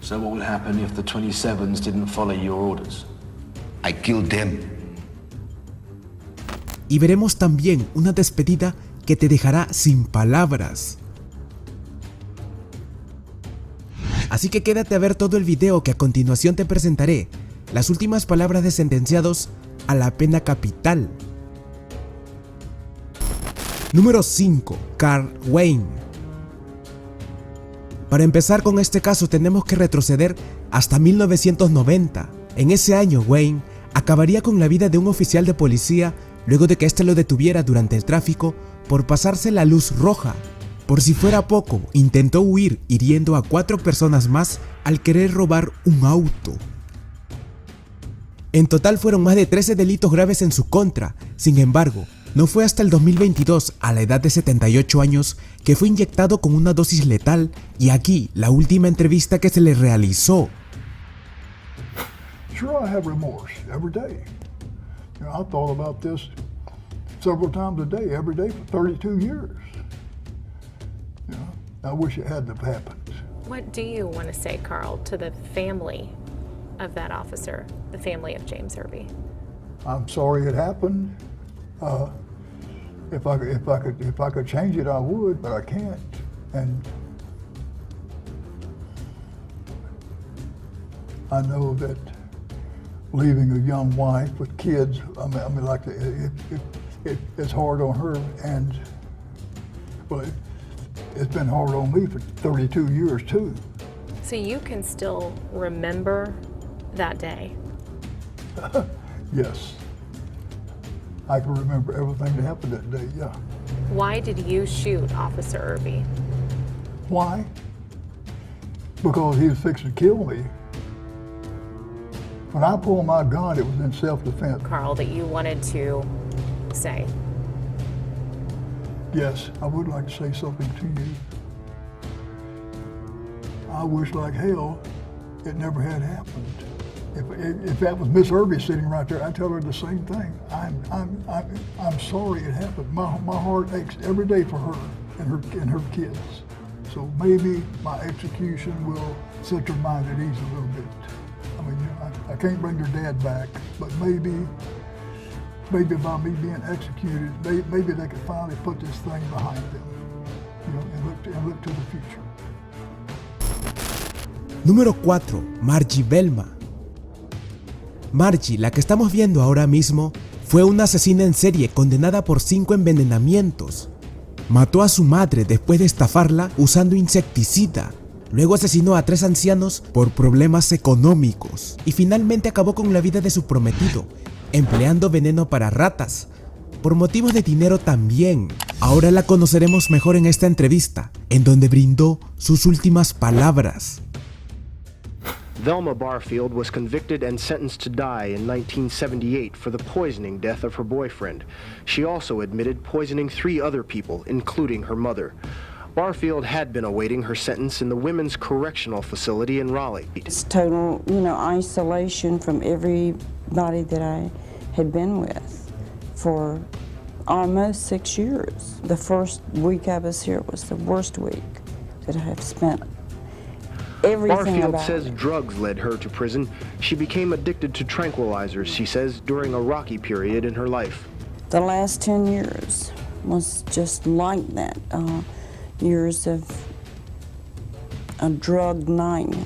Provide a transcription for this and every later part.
So what would happen if the 27s didn't follow your orders? I killed them. Y veremos también una despedida que te dejará sin palabras. Así que quédate a ver todo el video que a continuación te presentaré las últimas palabras de sentenciados a la pena capital. Número 5. Carl Wayne. Para empezar con este caso tenemos que retroceder hasta 1990. En ese año Wayne acabaría con la vida de un oficial de policía luego de que éste lo detuviera durante el tráfico por pasarse la luz roja. Por si fuera poco, intentó huir hiriendo a 4 personas más al querer robar un auto. En total fueron más de 13 delitos graves en su contra. Sin embargo, no fue hasta el 2022, a la edad de 78 años, que fue inyectado con una dosis letal, y aquí la última entrevista que se le realizó. Sure, I have remorse every day. You know, I thought about this several times a day, every day for 32 years. You know, I wish it hadn't have happened. What do you want to say, Carl, to the family of that officer, the family of James Irby? I'm sorry it happened. If I could change it, I would, but I can't. And I know that leaving a young wife with kids, it's hard on her, and well, it's been hard on me for 32 years too. So you can still remember that day? Yes. I can remember everything that happened that day, yeah. Why did you shoot Officer Irby? Why? Because he was fixing to kill me. When I pulled my gun, it was in self-defense. Carl, that you wanted to say? Yes, I would like to say something to you. I wish like hell it never had happened. If that was Miss Irby sitting right there, I'd tell her the same thing. I'm sorry it happened. My heart aches every day for her and her kids. So maybe my execution will set her mind at ease a little bit. I mean, you know, I can't bring her dad back, but maybe by me being executed, maybe they could finally put this thing behind them, you know, and look to the future. Número 4. Margie Belma. Margie, la que estamos viendo ahora mismo, fue una asesina en serie condenada por 5 envenenamientos. Mató a su madre después de estafarla usando insecticida. Luego asesinó a 3 ancianos por problemas económicos. Y finalmente acabó con la vida de su prometido, empleando veneno para ratas. Por motivos de dinero también. Ahora la conoceremos mejor en esta entrevista, en donde brindó sus últimas palabras. Velma Barfield was convicted and sentenced to die in 1978 for the poisoning death of her boyfriend. She also admitted poisoning 3 other people, including her mother. Barfield had been awaiting her sentence in the Women's Correctional Facility in Raleigh. It's total, isolation from everybody that I had been with for almost 6 years. The first week I was here was the worst week that I have spent. Barfield says drugs led her to prison. She became addicted to tranquilizers, she says, during a rocky period in her life. The last 10 years was just like that. Years of a drugged nightmare.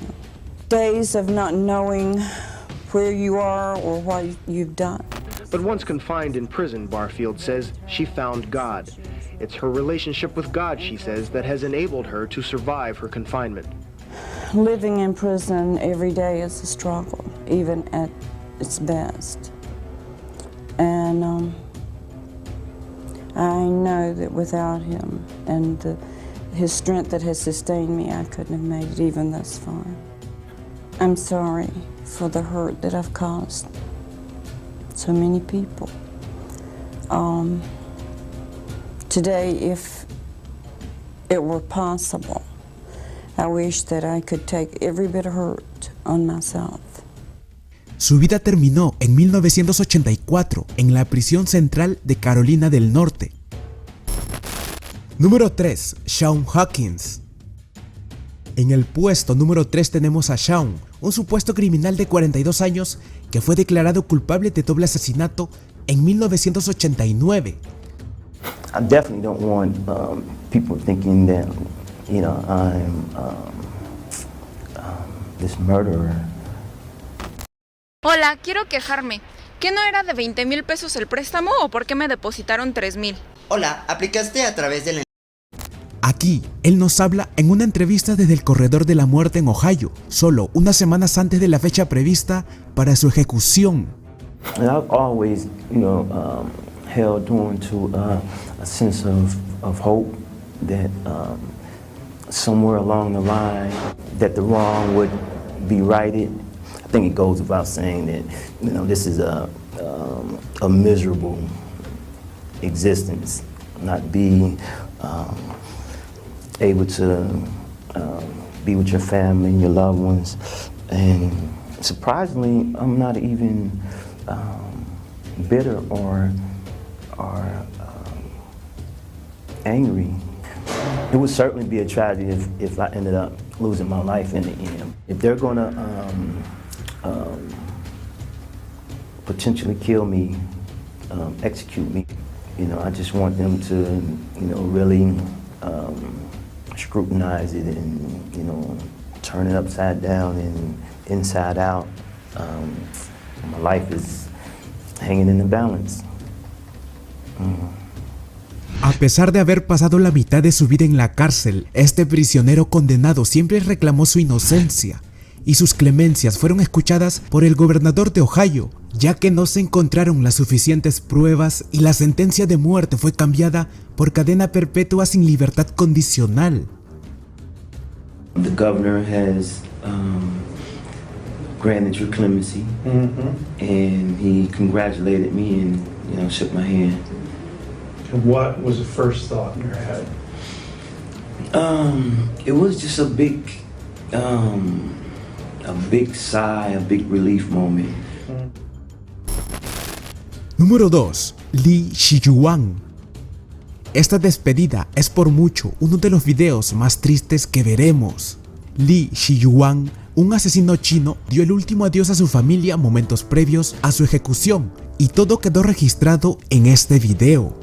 Days of not knowing where you are or what you've done. But once confined in prison, Barfield says, she found God. It's her relationship with God, she says, that has enabled her to survive her confinement. Living in prison every day is a struggle, even at its best. And I know that without him and his strength that has sustained me, I couldn't have made it even thus far. I'm sorry for the hurt that I've caused so many people. Today, if it were possible, I wish that I could take every bit of hurt on myself. Su vida terminó en 1984 en la prisión central de Carolina del Norte. Número 3. Shawn Hawkins. En el puesto número 3 tenemos a Shaun, un supuesto criminal de 42 años que fue declarado culpable de doble asesinato en 1989. I definitely don't want people thinking that, you know, I'm this murderer. Hola, quiero quejarme. ¿Qué no era de 20,000 pesos el préstamo o por qué me depositaron 3,000? Hola, aplicaste a través del... Aquí, él nos habla en una entrevista desde el corredor de la muerte en Ohio, solo unas semanas antes de la fecha prevista para su ejecución. And I've always, you know, held on to a sense of hope that somewhere along the line that the wrong would be righted. I think it goes without saying that, you know, this is a miserable existence, not be able to be with your family and your loved ones. And surprisingly, I'm not even bitter or angry. It would certainly be a tragedy if I ended up losing my life in the end. If they're gonna potentially kill me, execute me, you know, I just want them to, you know, really scrutinize it and, you know, turn it upside down and inside out. My life is hanging in the balance. A pesar de haber pasado la mitad de su vida en la cárcel, este prisionero condenado siempre reclamó su inocencia y sus clemencias fueron escuchadas por el gobernador de Ohio, ya que no se encontraron las suficientes pruebas y la sentencia de muerte fue cambiada por cadena perpetua sin libertad condicional. The governor has granted your clemency, and he congratulated me and, you know, shook my hand. And what was the first thought in your head? It was just a big sigh, a big relief moment. Número 2. Lee Shiyuan. Esta despedida es por mucho uno de los videos más tristes que veremos. Lee Shiyuan, un asesino chino, dio el último adiós a su familia momentos previos a su ejecución y todo quedó registrado en este video.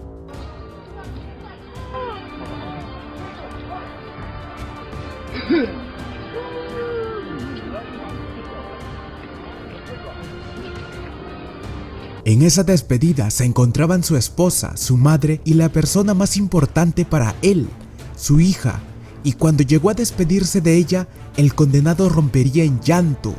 En esa despedida se encontraban su esposa, su madre y la persona más importante para él, su hija, y cuando llegó a despedirse de ella, el condenado rompería en llanto.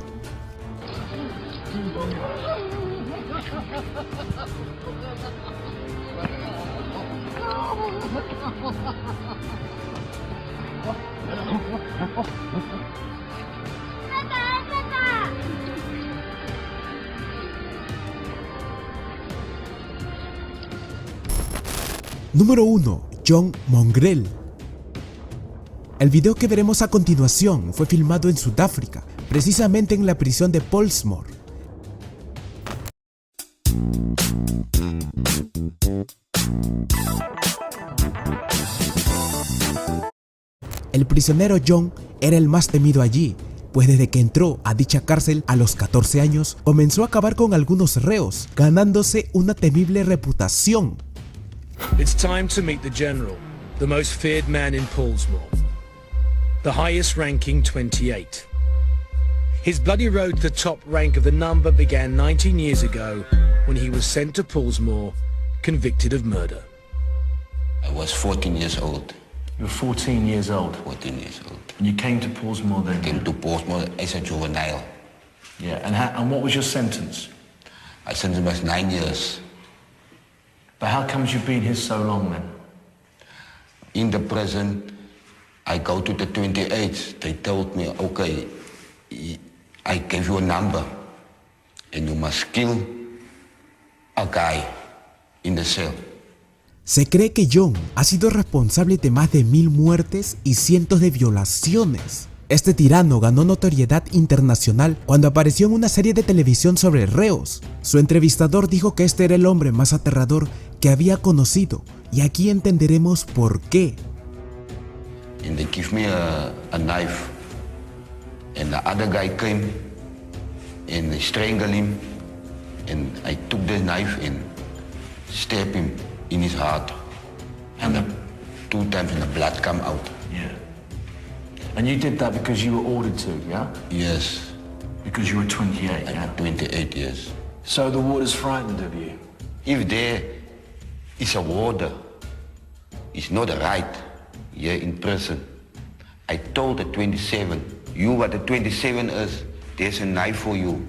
Número 1. John Mongrel. El video que veremos a continuación fue filmado en Sudáfrica, precisamente en la prisión de Pollsmoor. El prisionero John era el más temido allí, pues desde que entró a dicha cárcel a los 14 años, comenzó a acabar con algunos reos, ganándose una temible reputación. It's time to meet the General, the most feared man in Pollsmoor. The highest ranking 28. His bloody road to the top rank of the number began 19 years ago when he was sent to Pollsmoor, convicted of murder. I was 14 years old. You were 14 years old? 14 years old. And you came to Pollsmoor then? Came to Pollsmoor as a juvenile. Yeah, and what was your sentence? My sentence was 9 years. But how comes you've been here so long then? In the prison, I go to the 28. They told me, okay, I gave you a number and you must kill a guy in the cell. Se cree que John ha sido responsable de más de 1000 muertes y cientos de violaciones. Este tirano ganó notoriedad internacional cuando apareció en una serie de televisión sobre reos. Su entrevistador dijo que este era el hombre más aterrador que había conocido, y aquí entenderemos por qué. And they give me a knife And the other guy came and I strangled him. And I took the knife and stabbed him in his heart. And 2 times and the blood come out. Yeah. And you did that because you were ordered to, yeah? Yes. Because you were 28, yeah? 28 years. So the warder's frightened of you? If there is a warder, it's not right here in prison. I told the 27, you what the 27 is, there's a knife for you.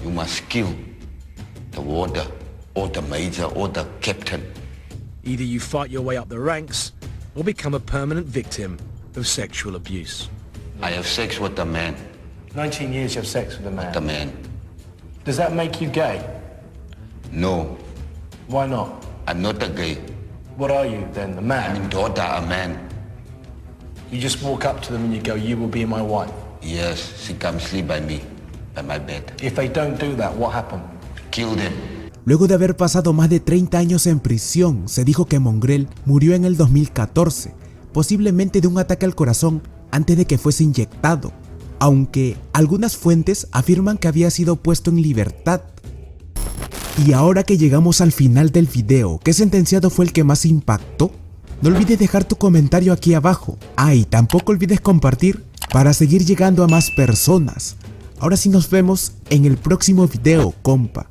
You must kill the warder or the major or the captain. Either you fight your way up the ranks or become a permanent victim of sexual abuse. I have sex with a man. 19 years you have sex with a man? With a man. Does that make you gay? No. Why not? I'm not a gay. What are you then, a man? I'm daughter, a man. You just walk up to them and you go, you will be my wife? Yes, she comes sleep by me, by my bed. If they don't do that, what happened? Kill them. Luego de haber pasado más de 30 años en prisión, se dijo que Mongrel murió en el 2014, posiblemente de un ataque al corazón antes de que fuese inyectado, aunque algunas fuentes afirman que había sido puesto en libertad. Y ahora que llegamos al final del video, ¿qué sentenciado fue el que más impactó? No olvides dejar tu comentario aquí abajo. Y tampoco olvides compartir para seguir llegando a más personas. Ahora sí nos vemos en el próximo video, compa.